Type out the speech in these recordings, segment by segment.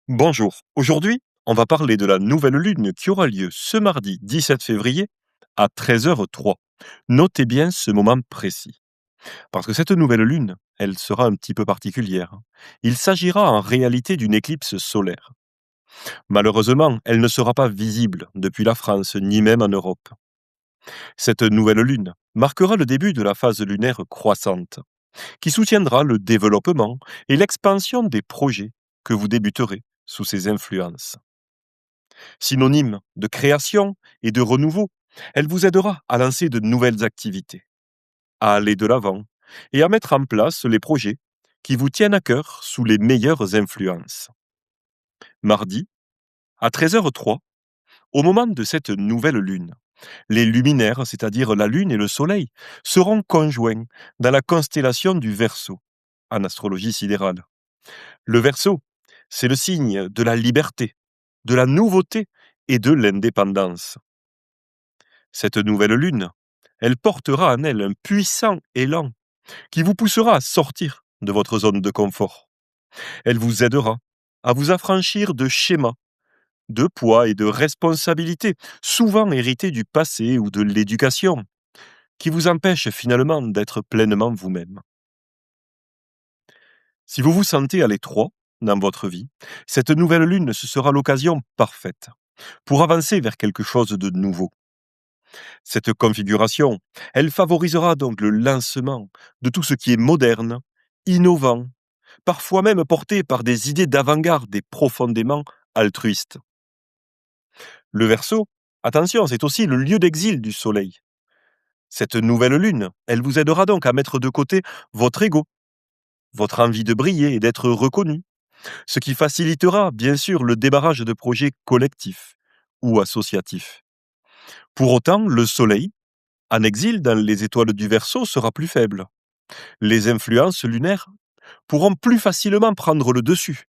Bonjour, aujourd'hui, on va parler de la nouvelle lune qui aura lieu ce mardi 17 février à 13h03. Notez bien ce moment précis, parce que cette nouvelle lune, elle sera un petit peu particulière. Il s'agira en réalité d'une éclipse solaire. Malheureusement, elle ne sera pas visible depuis la France ni même en Europe. Cette nouvelle lune marquera le début de la phase lunaire croissante, qui soutiendra le développement et l'expansion des projets que vous débuterez sous ses influences. Synonyme de création et de renouveau, elle vous aidera à lancer de nouvelles activités, à aller de l'avant et à mettre en place les projets qui vous tiennent à cœur sous les meilleures influences. Mardi, à 13h03, au moment de cette nouvelle lune, les luminaires, c'est-à-dire la lune et le soleil, seront conjoints dans la constellation du Verseau, en astrologie sidérale. Le Verseau, c'est le signe de la liberté, de la nouveauté et de l'indépendance. Cette nouvelle lune, elle portera en elle un puissant élan qui vous poussera à sortir de votre zone de confort. Elle vous aidera à vous affranchir de schémas, de poids et de responsabilités, souvent hérités du passé ou de l'éducation, qui vous empêchent finalement d'être pleinement vous-même. Si vous vous sentez à l'étroit dans votre vie, cette nouvelle lune, ce sera l'occasion parfaite pour avancer vers quelque chose de nouveau. Cette configuration, elle favorisera donc le lancement de tout ce qui est moderne, innovant, parfois même porté par des idées d'avant-garde et profondément altruistes. Le Verseau, attention, c'est aussi le lieu d'exil du Soleil. Cette nouvelle lune, elle vous aidera donc à mettre de côté votre ego, votre envie de briller et d'être reconnu, ce qui facilitera bien sûr le démarrage de projets collectifs ou associatifs. Pour autant, le Soleil, en exil dans les étoiles du Verseau, sera plus faible. Les influences lunaires pourront plus facilement prendre le dessus,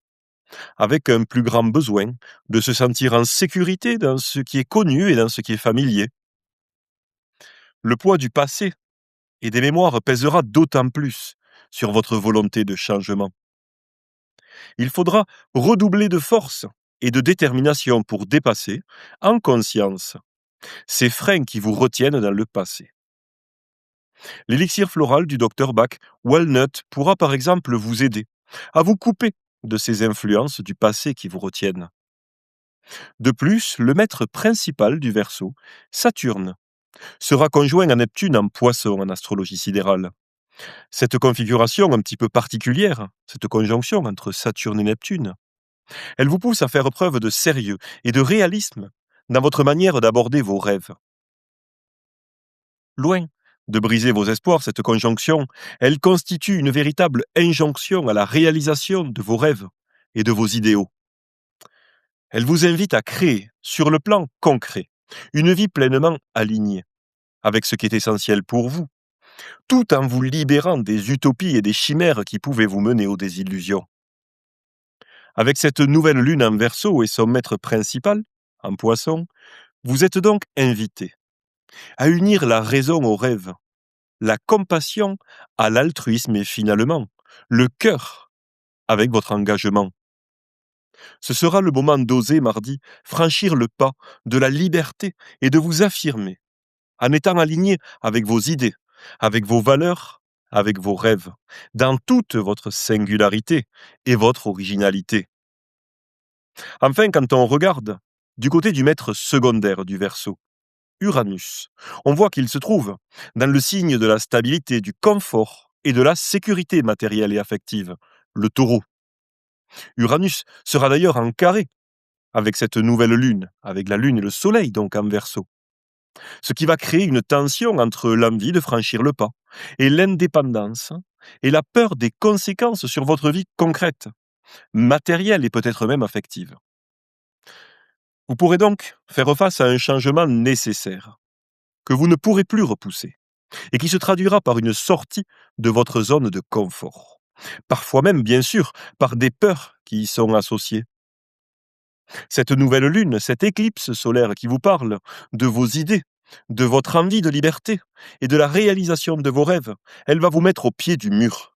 avec un plus grand besoin de se sentir en sécurité dans ce qui est connu et dans ce qui est familier. Le poids du passé et des mémoires pèsera d'autant plus sur votre volonté de changement. Il faudra redoubler de force et de détermination pour dépasser, en conscience, ces freins qui vous retiennent dans le passé. L'élixir floral du docteur Bach Walnut pourra par exemple vous aider à vous couper de ces influences du passé qui vous retiennent. De plus, le maître principal du Verseau, Saturne, sera conjoint à Neptune en Poisson en astrologie sidérale. Cette configuration un petit peu particulière, cette conjonction entre Saturne et Neptune, elle vous pousse à faire preuve de sérieux et de réalisme dans votre manière d'aborder vos rêves. Loin de briser vos espoirs, cette conjonction, elle constitue une véritable injonction à la réalisation de vos rêves et de vos idéaux. Elle vous invite à créer, sur le plan concret, une vie pleinement alignée avec ce qui est essentiel pour vous, tout en vous libérant des utopies et des chimères qui pouvaient vous mener aux désillusions. Avec cette nouvelle lune en Verseau et son maître principal, en Poisson, vous êtes donc invité à unir la raison au rêve, la compassion à l'altruisme et finalement le cœur avec votre engagement. Ce sera le moment d'oser, mardi, franchir le pas de la liberté et de vous affirmer en étant aligné avec vos idées, avec vos valeurs, avec vos rêves, dans toute votre singularité et votre originalité. Enfin, quand on regarde du côté du maître secondaire du Verseau, Uranus, on voit qu'il se trouve dans le signe de la stabilité, du confort et de la sécurité matérielle et affective, le Taureau. Uranus sera d'ailleurs en carré avec cette nouvelle lune, avec la lune et le soleil donc en Verseau, ce qui va créer une tension entre l'envie de franchir le pas et l'indépendance et la peur des conséquences sur votre vie concrète, matérielle et peut-être même affective. Vous pourrez donc faire face à un changement nécessaire que vous ne pourrez plus repousser et qui se traduira par une sortie de votre zone de confort. Parfois même, bien sûr, par des peurs qui y sont associées. Cette nouvelle lune, cette éclipse solaire qui vous parle de vos idées, de votre envie de liberté et de la réalisation de vos rêves, elle va vous mettre au pied du mur.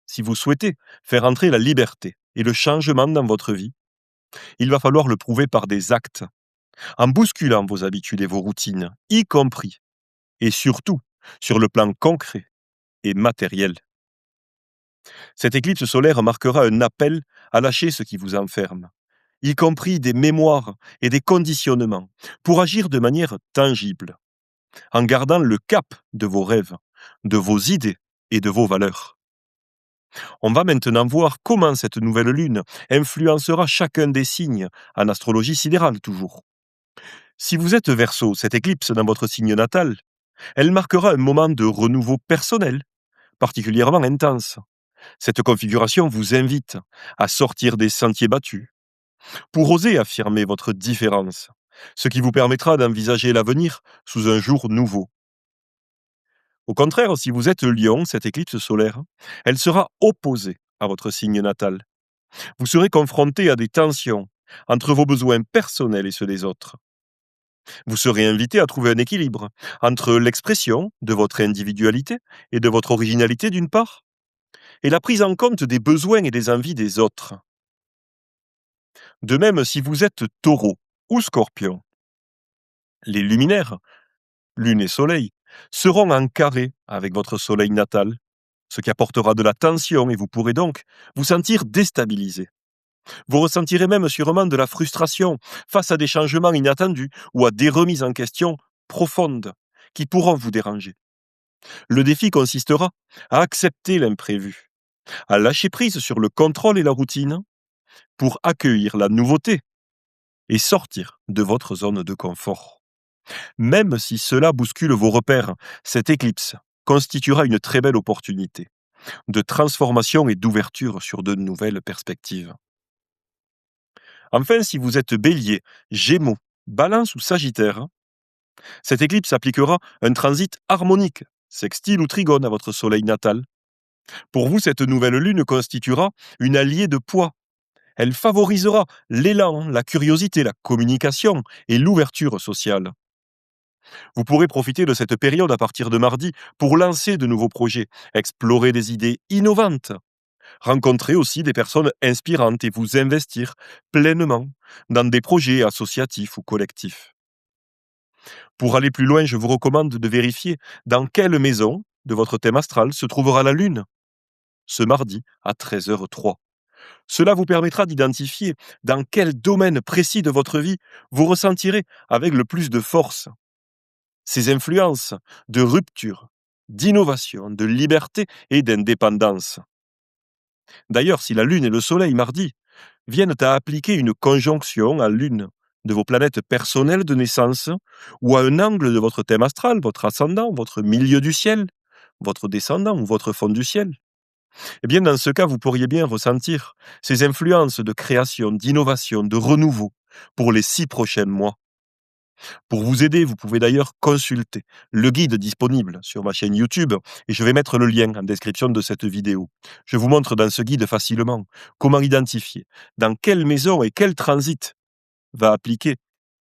Si vous souhaitez faire entrer la liberté et le changement dans votre vie, il va falloir le prouver par des actes, en bousculant vos habitudes et vos routines, y compris, et surtout, sur le plan concret et matériel. Cette éclipse solaire marquera un appel à lâcher ce qui vous enferme, y compris des mémoires et des conditionnements, pour agir de manière tangible, en gardant le cap de vos rêves, de vos idées et de vos valeurs. On va maintenant voir comment cette nouvelle lune influencera chacun des signes, en astrologie sidérale toujours. Si vous êtes Verseau, cette éclipse dans votre signe natal, elle marquera un moment de renouveau personnel, particulièrement intense. Cette configuration vous invite à sortir des sentiers battus, pour oser affirmer votre différence, ce qui vous permettra d'envisager l'avenir sous un jour nouveau. Au contraire, si vous êtes Lion, cette éclipse solaire, elle sera opposée à votre signe natal. Vous serez confronté à des tensions entre vos besoins personnels et ceux des autres. Vous serez invité à trouver un équilibre entre l'expression de votre individualité et de votre originalité d'une part, et la prise en compte des besoins et des envies des autres. De même, si vous êtes Taureau ou Scorpion, les luminaires, Lune et Soleil, seront en carré avec votre Soleil natal, ce qui apportera de la tension et vous pourrez donc vous sentir déstabilisé. Vous ressentirez même sûrement de la frustration face à des changements inattendus ou à des remises en question profondes qui pourront vous déranger. Le défi consistera à accepter l'imprévu, à lâcher prise sur le contrôle et la routine pour accueillir la nouveauté et sortir de votre zone de confort. Même si cela bouscule vos repères, cette éclipse constituera une très belle opportunité de transformation et d'ouverture sur de nouvelles perspectives. Enfin, si vous êtes Bélier, Gémeaux, Balance ou Sagittaire, cette éclipse appliquera un transit harmonique, sextile ou trigone à votre soleil natal. Pour vous, cette nouvelle lune constituera une alliée de poids. Elle favorisera l'élan, la curiosité, la communication et l'ouverture sociale. Vous pourrez profiter de cette période à partir de mardi pour lancer de nouveaux projets, explorer des idées innovantes, rencontrer aussi des personnes inspirantes et vous investir pleinement dans des projets associatifs ou collectifs. Pour aller plus loin, je vous recommande de vérifier dans quelle maison de votre thème astral se trouvera la Lune, ce mardi à 13h03. Cela vous permettra d'identifier dans quel domaine précis de votre vie vous ressentirez avec le plus de force. Ces influences de rupture, d'innovation, de liberté et d'indépendance. D'ailleurs, si la Lune et le Soleil mardi viennent à appliquer une conjonction à l'une de vos planètes personnelles de naissance ou à un angle de votre thème astral, votre ascendant, votre milieu du ciel, votre descendant ou votre fond du ciel, eh bien dans ce cas, vous pourriez bien ressentir ces influences de création, d'innovation, de renouveau pour les 6 prochains mois. Pour vous aider, vous pouvez d'ailleurs consulter le guide disponible sur ma chaîne YouTube et je vais mettre le lien en description de cette vidéo. Je vous montre dans ce guide facilement comment identifier dans quelle maison et quel transit va appliquer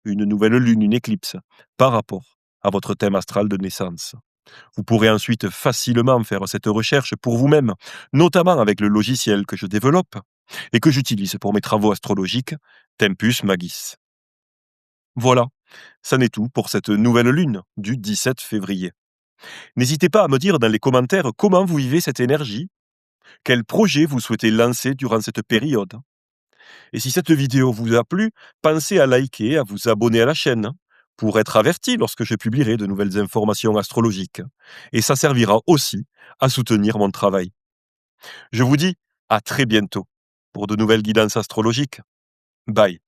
une nouvelle lune, une éclipse, par rapport à votre thème astral de naissance. Vous pourrez ensuite facilement faire cette recherche pour vous-même, notamment avec le logiciel que je développe et que j'utilise pour mes travaux astrologiques, Tempus Magis. Voilà, ça n'est tout pour cette nouvelle lune du 17 février. N'hésitez pas à me dire dans les commentaires comment vous vivez cette énergie, quel projet vous souhaitez lancer durant cette période. Et si cette vidéo vous a plu, pensez à liker, à vous abonner à la chaîne pour être averti lorsque je publierai de nouvelles informations astrologiques. Et ça servira aussi à soutenir mon travail. Je vous dis à très bientôt pour de nouvelles guidances astrologiques. Bye.